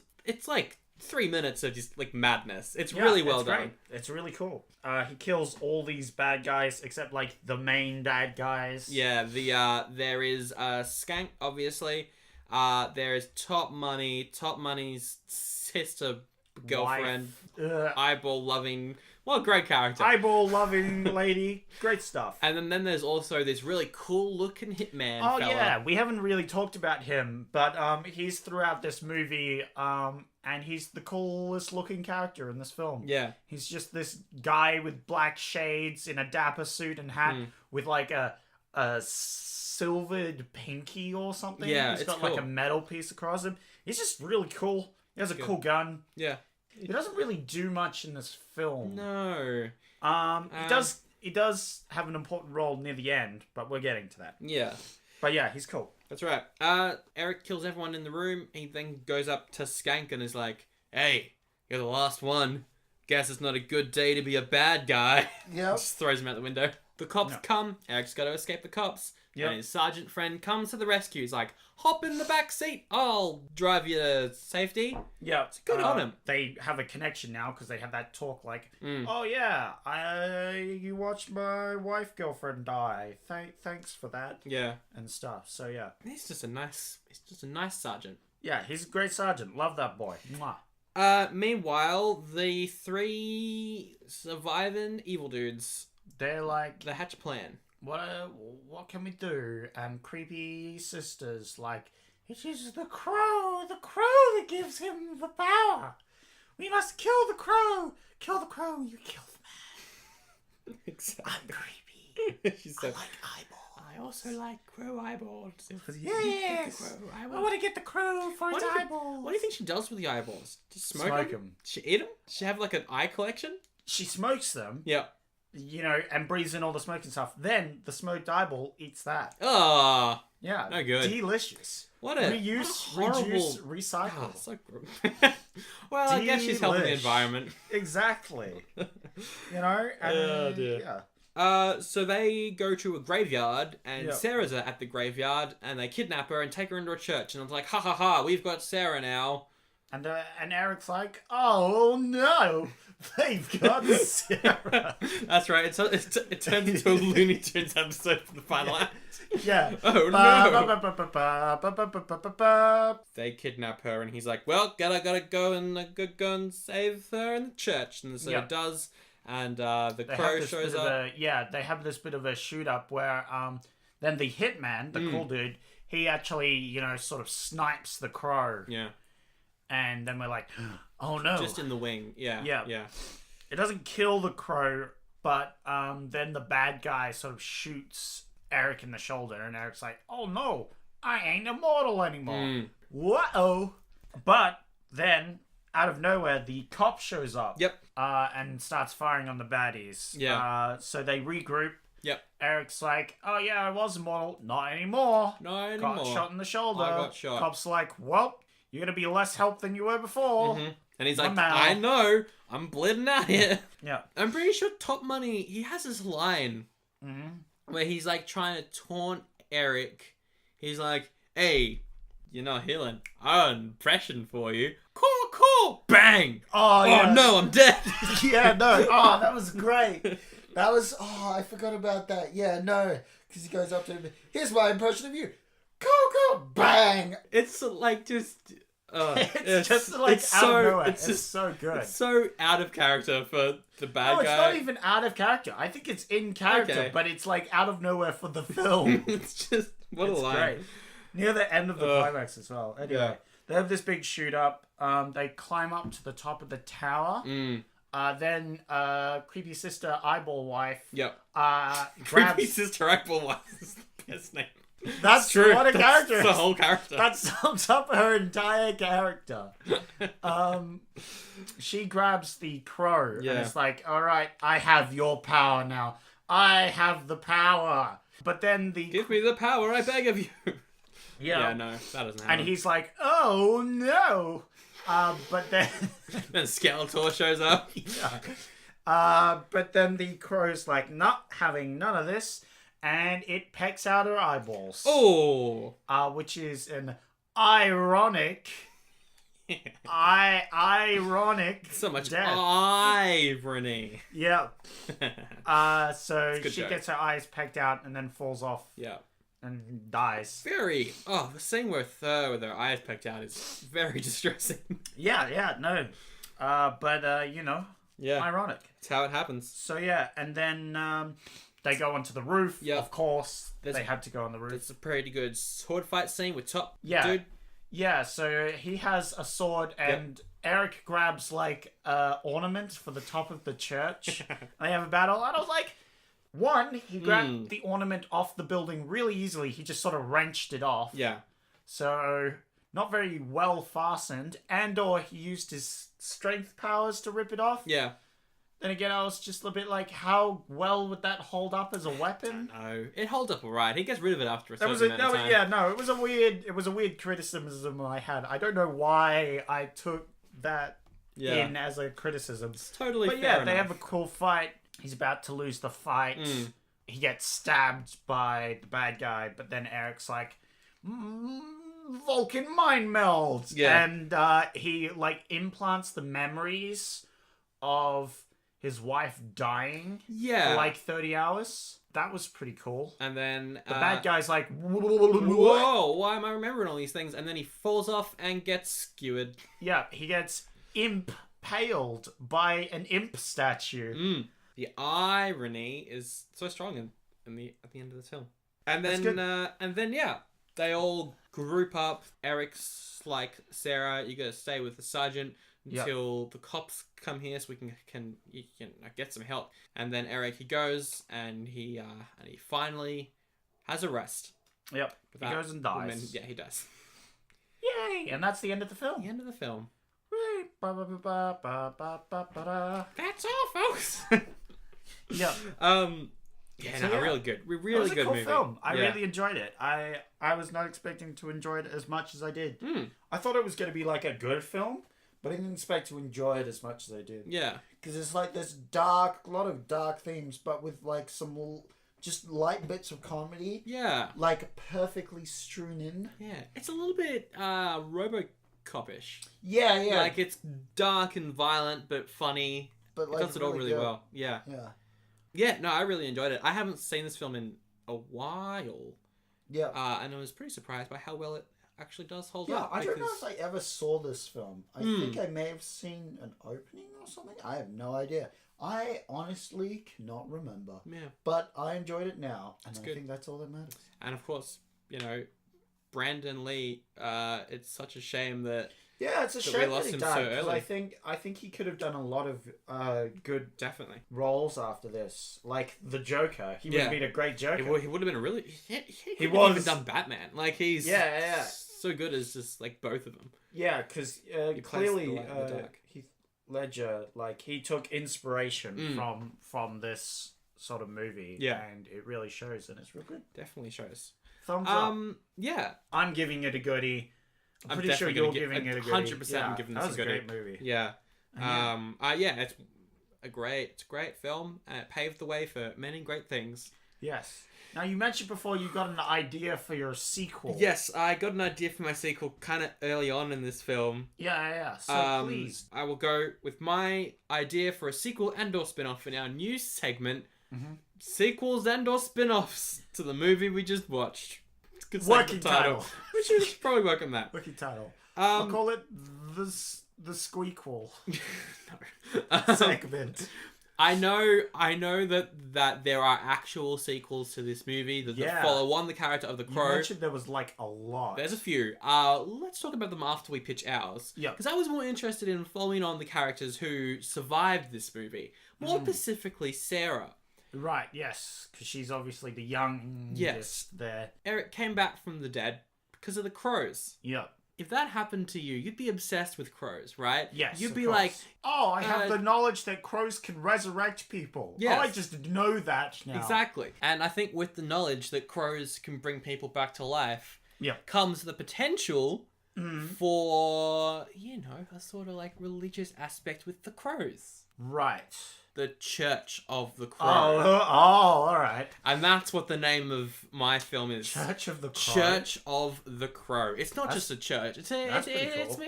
like 3 minutes of just like madness. It's really well done. Great. It's really cool. He kills all these bad guys except like the main bad guys. Yeah, there is Skank, obviously. There is Top Money, Top Money's sister, girlfriend, eyeball loving. What a great character. Eyeball loving lady. Great stuff. And then there's also this really cool looking hitman fella. Yeah, we haven't really talked about him, but he's throughout this movie, and he's the coolest looking character in this film. Yeah. He's just this guy with black shades in a dapper suit and hat with like a silvered pinky or something. Yeah, he's got cool. like a metal piece across him. He's just really cool. He has a cool gun. Yeah. He doesn't really do much in this film. No. He does have an important role near the end, but we're getting to that. Yeah. But yeah, he's cool. That's right. Eric kills everyone in the room. He then goes up to Skank and is like, hey, you're the last one. Guess it's not a good day to be a bad guy. Yep. Just throws him out the window. The cops come. Eric's got to escape the cops. Yep. And his sergeant friend comes to the rescue. He's like, hop in the back seat. I'll drive you to safety. Yeah. It's good on him. They have a connection now because they have that talk like, oh yeah, you watched my girlfriend die. Thanks for that. Yeah. And stuff. So yeah. He's just a nice sergeant. Yeah, he's a great sergeant. Love that boy. Mwah. Meanwhile, the 3 surviving evil dudes, they're like, the hatch plan. What can we do? And creepy sisters like, it is the crow that gives him the power. We must kill the crow. Kill the crow, you kill the man. Exactly. I'm creepy. She said, I like eyeballs. I also like crow eyeballs. Yes. I want to get the crow for its eyeballs. What do you think she does with the eyeballs? Just smoke Smoke them? them. She eat them? She have like an eye collection? She smokes them. Yeah. and breathes in all the smoke and stuff. Then the smoked eyeball eats that. Oh, Yeah. no good. Delicious. What a Reuse, horrible... reduce, recycle. Oh, so well, I guess she's helping the Delish. environment. Exactly. And, Oh, dear. yeah. So they go to a graveyard, and Yep. Sarah's at the graveyard, and they kidnap her and take her into a church, and it's like, ha ha ha, we've got Sarah now. And Eric's like, oh no, they've got Sarah. That's right. It turns into a Looney Tunes episode for the final act. Yeah. Oh no. They kidnap her, and he's like, well, gotta go and save her in the church. And so Yeah. he does, and the They crow have this shows bit of up. they have this bit of a shoot up where then the hitman, the cool dude, he actually, sort of snipes the crow. Yeah. And then we're like, oh no. Just in the wing. Yeah. Yeah. Yeah. It doesn't kill the crow, but then the bad guy sort of shoots Eric in the shoulder, and Eric's like, oh no, I ain't immortal anymore. Whoa. But then, out of nowhere, the cop shows up. Yep. And starts firing on the baddies. Yeah. So they regroup. Yep. Eric's like, oh yeah, I was immortal. Not anymore. Not anymore. Got shot in the shoulder. I got shot. Cop's like, well, you're going to be less help than you were before. And he's My like, mouth. I know, I'm bleeding out here. Yeah. I'm pretty sure Top Money, he has this line where he's like trying to taunt Eric. He's like, hey, you're not healing. I got an impression for you. Cool. Bang. Oh, yeah. Oh no, I'm dead. Yeah, no. Oh, that was great. That was... Oh, I forgot about that. Yeah, no. Because he goes up to him. Here's my impression of you. Go. Bang. It's like just... It's just like out of nowhere. It's just so good. It's so out of character for the bad No, it's guy. not even out of character. I think it's in character, Okay. but it's like out of nowhere for the film. It's just... What It's a line. great. Near the end of the climax as well. Anyway, Yeah. they have this big shoot up. They climb up to the top of the tower. Then creepy sister eyeball wife. Yep. Grabs. Creepy Sister Eyeball Wife is the best name. That's True. what a That's character the is. whole character. That sums up her entire character. She grabs the crow Yeah. and it's like, all right, I have your power now. I have the power. But then the... Give me the power, I beg of you. Yeah. Yeah, no, that doesn't happen. And he's like, oh no. But then... Then Skeletor shows up. But then the crow's like, not having none of this. And it pecks out her eyeballs. Oh. Which is an ironic... ironic So much death. irony. Yeah. So a good she joke. gets her eyes pecked out and then falls off Yeah. and dies. Very. Oh, the scene with her with her eyes pecked out is very distressing. Yeah, no. But Yeah. ironic. That's how it happens. So yeah, and then they go onto the roof. Yeah. Of course, There's- they had to go on the roof. It's a pretty good sword fight scene with Top Yeah. Dude. Yeah, so he has a sword and Eric grabs like ornament for the top of the church. They have a battle, and I was like, one, he grabbed the ornament off the building really easily. He just sort of wrenched it off. Yeah. So not very well fastened, and or he used his strength powers to rip it off. Yeah. Then again, I was just a bit like, how well would that hold up as a weapon? No, it holds up alright. He gets rid of it after a That certain was amount of time. it was a weird criticism I had. I don't know why I took that in as a criticism. It's totally But fair yeah, they enough. have a cool fight. He's about to lose the fight. He gets stabbed by the bad guy, but then Eric's like, Vulcan mind meld. Yeah. And he like implants the memories of his wife dying Yeah. for like 30 hours. That was pretty cool. And then The bad guy's like, whoa, why am I remembering all these things? And then he falls off and gets skewered. Yeah, he gets impaled by an imp statue. The irony is so strong at the end of the film. And That's then good. they all group up. Eric's like, Sarah, you gotta stay with the sergeant until the cops come here so we can get some help. And then Eric, he goes and he finally has a rest. Yep. He That goes and dies. woman- yeah, he does. Yay! And that's the end of the film. The end of the film. Ba-ba-ba-ba-ba-ba-ba-ba. That's all, folks. Yeah. Yeah, So, no, yeah. really good. It was Really a good cool movie. film. I Yeah. really enjoyed it. I was not expecting to enjoy it as much as I did. Mm. I thought it was going to be like a good film, but I didn't expect to enjoy it as much as I did. Yeah. Because it's like this a lot of dark themes, but with like some just light bits of comedy, Yeah. like perfectly strewn in. Yeah. It's a little bit RoboCop-ish. Yeah, yeah. Like, it's dark and violent, but funny. but It like does it all really good. well. Yeah. Yeah. Yeah, no, I really enjoyed it. I haven't seen this film in a while. Yeah. And I was pretty surprised by how well it actually does hold Yeah, up. I don't know because- if I ever saw this film. I think I may have seen an opening or something. I have no idea. I honestly cannot remember. Yeah. But I enjoyed it now, and I good. think that's all that matters. And of course, Brandon Lee, it's such a shame that Yeah, it's a we shame lost that he him died. so 'Cause early. I think he could have done a lot of good definitely. roles after this, like the Joker. He would Yeah. have been a great Joker. He would have been a really... He could have was- even done Batman. Like, he's Yeah. so good as just, like, both of them. Yeah, because plays clearly the light and the dark. Heath Ledger, like he took inspiration Mm. from this sort of movie. Yeah. and it really shows, and it's real good. Definitely shows. Thumbs up. Yeah. I'm giving it a goodie. I'm pretty sure definitely you're gonna giving it a goodie. 100% I'm giving this that was a goodie. great movie. Yeah. And It's a great film, and it paved the way for many great things. Yes. Now you mentioned before you got an idea for your sequel. Yes, I got an idea for my sequel kind of early on in this film. Yeah. So please. I will go with my idea for a sequel and/or spin-off in our new segment, sequels and/or spin-offs to the movie we just watched. It's a good segment Working title. We should probably work on that. Wiki title. I'll call it the Squeakquel segment. I know that there are actual sequels to this movie that Yeah. follow on the character of the You Crow. mentioned there was like a lot. There's a few. Let's talk about them after we pitch ours. Yeah. Because I was more interested in following on the characters who survived this movie. More specifically, Sarah. Right, yes. Because she's obviously the youngest Yes. there. Eric came back from the dead because of the crows. Yeah. If that happened to you, you'd be obsessed with crows, right? Yes. You'd of be course. like, oh, I have uh, the knowledge that crows can resurrect people. Yes. Oh, I just know that now. exactly. And I think with the knowledge that crows can bring people back to life, Yeah. comes the potential for, a sort of like religious aspect with the crows. Right. The Church of the Crow. All right. And that's what the name of my film is. Church of the Crow. Church of the Crow. It's not That's- just a church. It's that's pretty cool.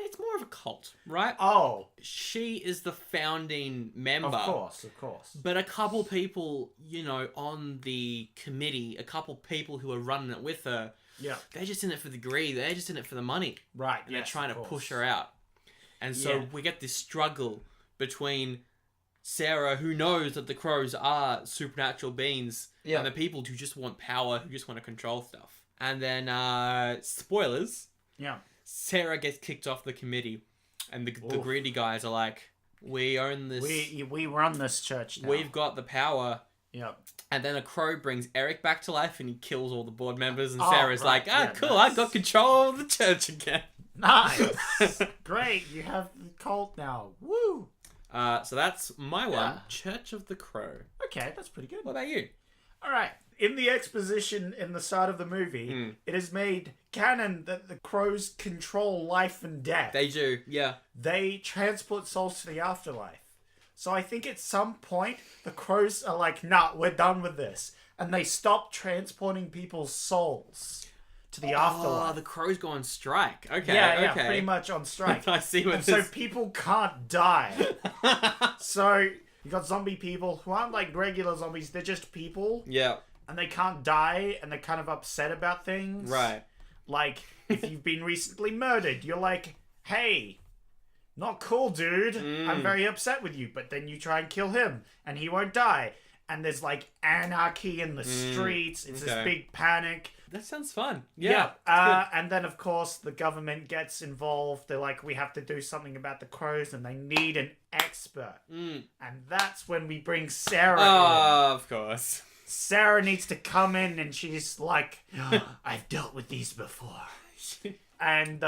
it's more of a cult, right? Oh, She is the founding member. of course. But a couple people, on the committee, a couple people who are running it with her, Yeah. they're just in it for the greed. They're just in it for the money. Right. And they're trying to push her out. And so Yeah. we get this struggle between Sarah, who knows that the crows are supernatural beings, Yeah. and the people who just want power, who just want to control stuff. And then, spoilers, Yeah. Sarah gets kicked off the committee, and the greedy guys are like, we own this, We run this church now. we've got the power. Yeah. And then a crow brings Eric back to life, and he kills all the board members, and Oh, Sarah's right. like, Yeah, cool, nice. I got control of the church again. Nice. Great. You have the cult now. Woo. So that's my one, Yeah. Church of the Crow. Okay, that's pretty good. What about you? All right. In the exposition in the start of the movie, it is made canon that the crows control life and death. They do, yeah. They transport souls to the afterlife. So I think at some point, the crows are like, nah, we're done with this. And they stop transporting people's souls to the Oh, afterlife. the crows go on strike. Okay, Yeah, okay. pretty much on strike. I see what And so this... people can't die. So you got zombie people who aren't like regular zombies, they're just people. Yeah, And they can't die, and they're kind of upset about things. right. Like, if you've been recently murdered, you're like, hey, not cool, dude. I'm very upset with you. But then you try and kill him, and he won't die. And there's, like, anarchy in the streets. It's this okay. big panic. That sounds fun. Yeah. And then, of course, the government gets involved. They're like, we have to do something about the crows, and they need an expert. And that's when we bring Sarah in. Oh, of course. Sarah needs to come in, and she's like, I've dealt with these before. And,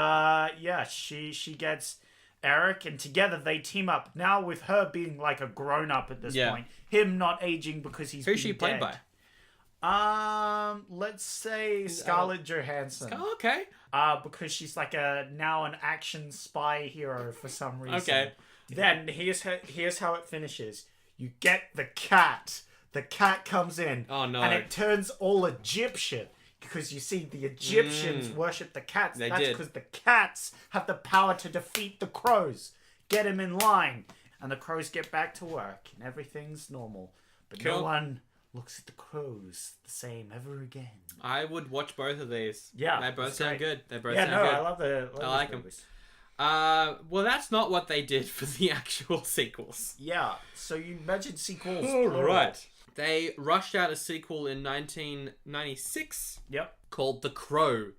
she gets Eric, and together they team up. Now with her being like a grown up at this point, him not aging because he's Who's she played dead. by? Let's say Scarlett Johansson. Oh, okay. Because she's like now an action spy hero for some reason. Okay. Then here's how it finishes. You get the cat. The cat comes in. Oh no. And it turns all Egyptian. Because you see, the Egyptians worship the cats. They That's did. because the cats have the power to defeat the crows. Get them in line. And the crows get back to work. And everything's normal. But no Cool. one looks at the crows the same ever again. I would watch both of these. Yeah, They both that's sound great. good. They both Yeah, sound no, good. I love I like them. movies. Well, that's not what they did for the actual sequels. Yeah, so you mentioned sequels. All plural. right. They rushed out a sequel in 1996 Yep. called The Crow,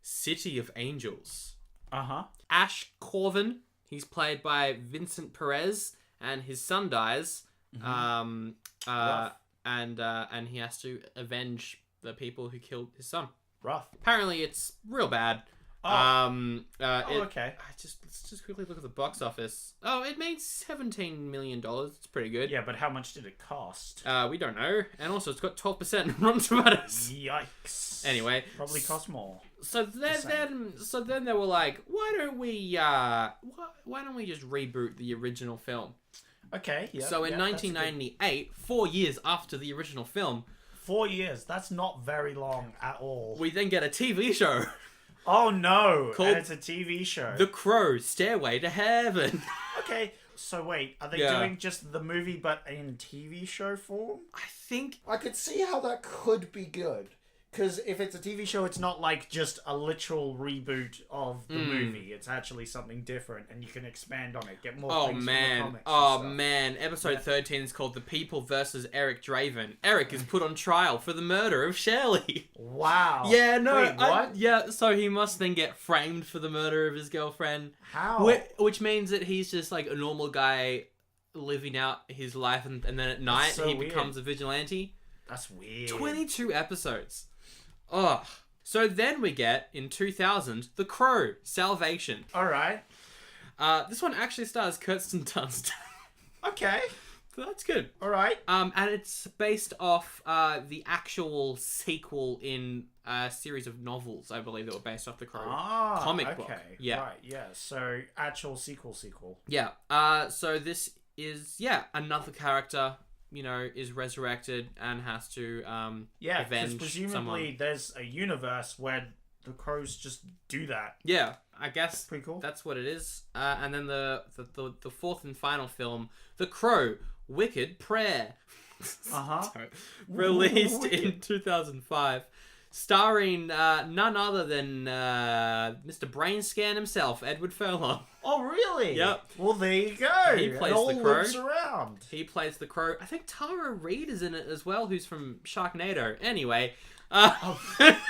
City of Angels. Uh-huh. Ash Corvin, he's played by Vincent Perez, and his son dies. Rough. And he has to avenge the people who killed his son. Rough. Apparently, it's real bad. Oh. Let's Okay. just quickly look at the box office. Oh, it made $17 million. It's pretty good. Yeah, but how much did it cost? We don't know. And also, it's got 12% Rotten Tomatoes. Yikes. Anyway, Probably cost more. so then they were like, why don't we just reboot the original film? Okay. Yeah. So in yeah, that's 1998, 4 years after the original film, good. 4 years. That's not very long at all. we then get a TV show, Oh no! Called And it's a TV show. The Crow: Stairway to Heaven. Okay. So wait, are they Yeah. doing just the movie but in TV show form? I think I could see how that could be good. Because if it's a TV show, it's not like just a literal reboot of the movie. It's actually something different, and you can expand on it, get more Oh things from the man! comics and Oh stuff. man! Episode 13 is called "The People versus Eric Draven." Eric is put on trial for the murder of Shirley. Wow. Yeah, no. Wait, what? Yeah, so he must then get framed for the murder of his girlfriend. How? Which means that he's just like a normal guy living out his life, and then at night so he weird. becomes a vigilante. That's weird. 22 episodes. Ugh. So then we get, in 2000, The Crow: Salvation. All right. This one actually stars Kirsten Dunst. Okay. So that's good. All right. And it's based off the actual sequel in a series of novels, I believe, that were based off The Crow comic book. Yeah. Right. Yeah. So actual sequel. Yeah. So this is, another character, is resurrected and has to Yeah. Because avenge presumably someone. there's a universe where the crows just do that. Yeah, I guess Pretty cool. that's what it is. And then the fourth and final film, The Crow: Wicked Prayer. Uh-huh. Released in 2005. Starring none other than Mr. Brainscan himself, Edward Furlong. Oh, really? Yep. Well, there you go. He plays it all the Crow. loops around. He plays the Crow. I think Tara Reid is in it as well, who's from Sharknado. Anyway. Oh,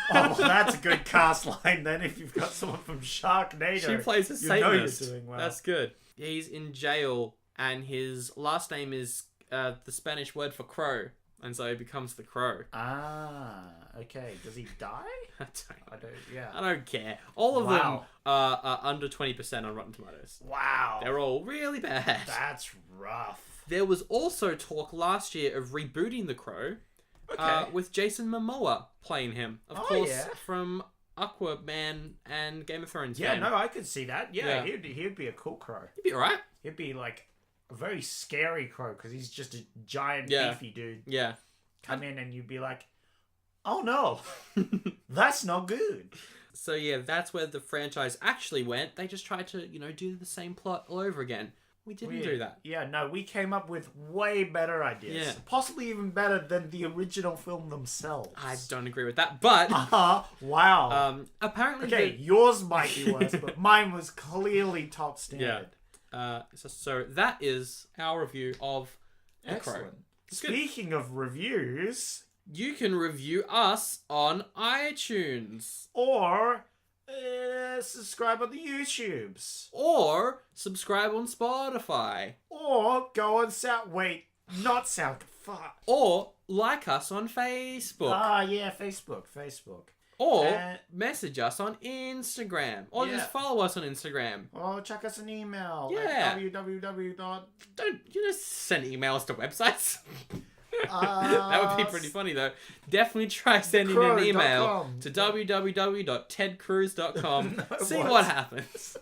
well, that's a good cast line then. If you've got someone from Sharknado, She plays a you know you're Satanist. doing well. That's good. He's in jail, and his last name is the Spanish word for crow, and so he becomes the Crow. Ah, okay. Does he die? I I don't care. All of them Wow. are under 20% on Rotten Tomatoes. Wow. They're all really bad. That's rough. There was also talk last year of rebooting The Crow, Okay. with Jason Momoa playing him, of Oh, course, yeah. from Aquaman and Game of Thrones. Yeah, fame. no, I could see that. Yeah, Yeah. he'd be a cool crow. He'd be alright. He'd be like a very scary crow because he's just a giant, Yeah. beefy dude. Yeah. Come in and you'd be like, oh no, that's not good. So yeah, that's where the franchise actually went. They just tried to, do the same plot all over again. We didn't do that. Yeah, no, we came up with way better ideas. Yeah. Possibly even better than the original film themselves. I don't agree with that, but Wow. apparently Okay, yours might be worse, but mine was clearly top standard. so that is our review of The Crow. Excellent. It's good. Speaking of reviews, You can review us on iTunes or subscribe on the YouTubes, or subscribe on Spotify or go on not Sound. Fuck. or like us on Facebook. Ah, yeah, Facebook. Or And- message us on Instagram. Or Yeah. just follow us on Instagram. Or check us an email Yeah. at www. Don't you just send emails to websites? That would be pretty funny though. Definitely try sending an email to www.tedcruz.com. No, it See was. what happens.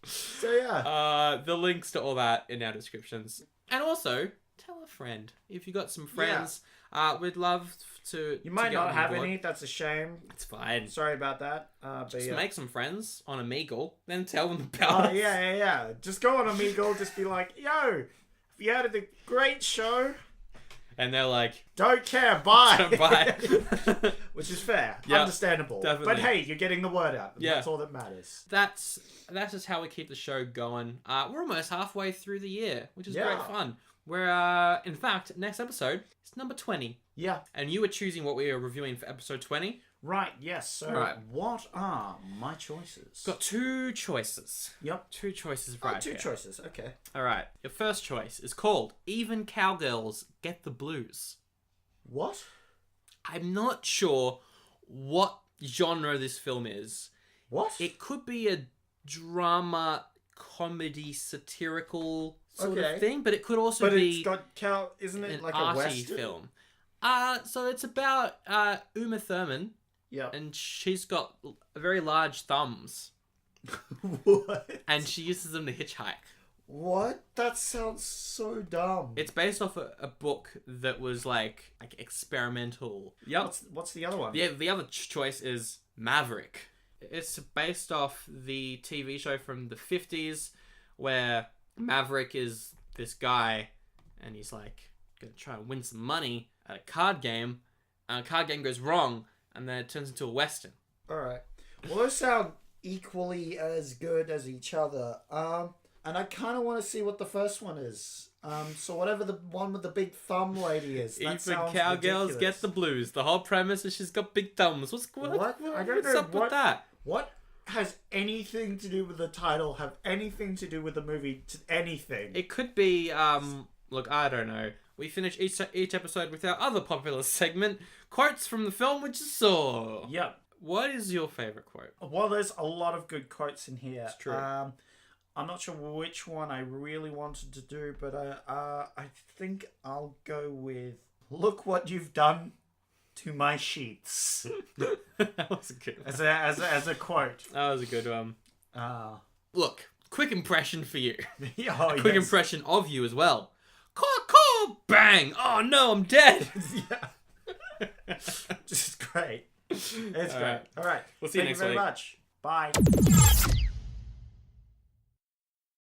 So yeah. The links to all that in our descriptions. And also, tell a friend. If you got some friends, we'd love to. You might to get not on have board. any. That's a shame. It's fine. Sorry about that. But Just yeah. make some friends on Omegle, then tell them about Oh us. yeah. Just go on Omegle. Just be like, yo, have you heard of the great show? And they're like, Don't care. Bye. bye. Which is fair. Yeah, Understandable. definitely. But hey, you're getting the word out. And Yeah. That's all that matters. That's just how we keep the show going. We're almost halfway through the year, which is Yeah. great fun. We're in fact, next episode is number 20. Yeah. And you were choosing what we were reviewing for episode 20. Right. Yes. So, Right. what are my choices? Got two choices. Yep. Two choices Oh, right two here. choices. Okay. All right. Your first choice is called Even Cowgirls Get the Blues. What? I'm not sure what genre this film is. What? It could be a drama, comedy, satirical sort Okay. of thing, but it could also But be it's got cow. Isn't it an like a arty western film. So it's about Uma Thurman, Yeah. and she's got very large thumbs, What? and she uses them to hitchhike. What? That sounds so dumb. It's based off a book that was like experimental. Yep. What's the other one? The other choice is Maverick. It's based off the TV show from the 50s where Maverick is this guy and he's like gonna try and win some money at a card game, and a card game goes wrong, and then it turns into a western. All right. Well, those sound equally as good as each other. And I kind of want to see what the first one is. So whatever the one with the big thumb lady is, that Even sounds cowgirls ridiculous. get the blues. The whole premise is she's got big thumbs. What? I don't what's know up what- with that? What has anything to do with the title? Have anything to do with the movie? Anything? It could be, look, I don't know. We finish each episode with our other popular segment, quotes from the film we just saw. Yeah. What is your favourite quote? Well, there's a lot of good quotes in here. It's true. I'm not sure which one I really wanted to do, but I think I'll go with "Look what you've done to my sheets" That was a good one. as a quote. That was a good one. Look, quick impression for you. Oh, Quick yes. impression of you as well. Caw, bang! Oh no, I'm dead! Yeah. Just great. It's All great. right. All right. We'll see you Thank next you very week. much. Bye.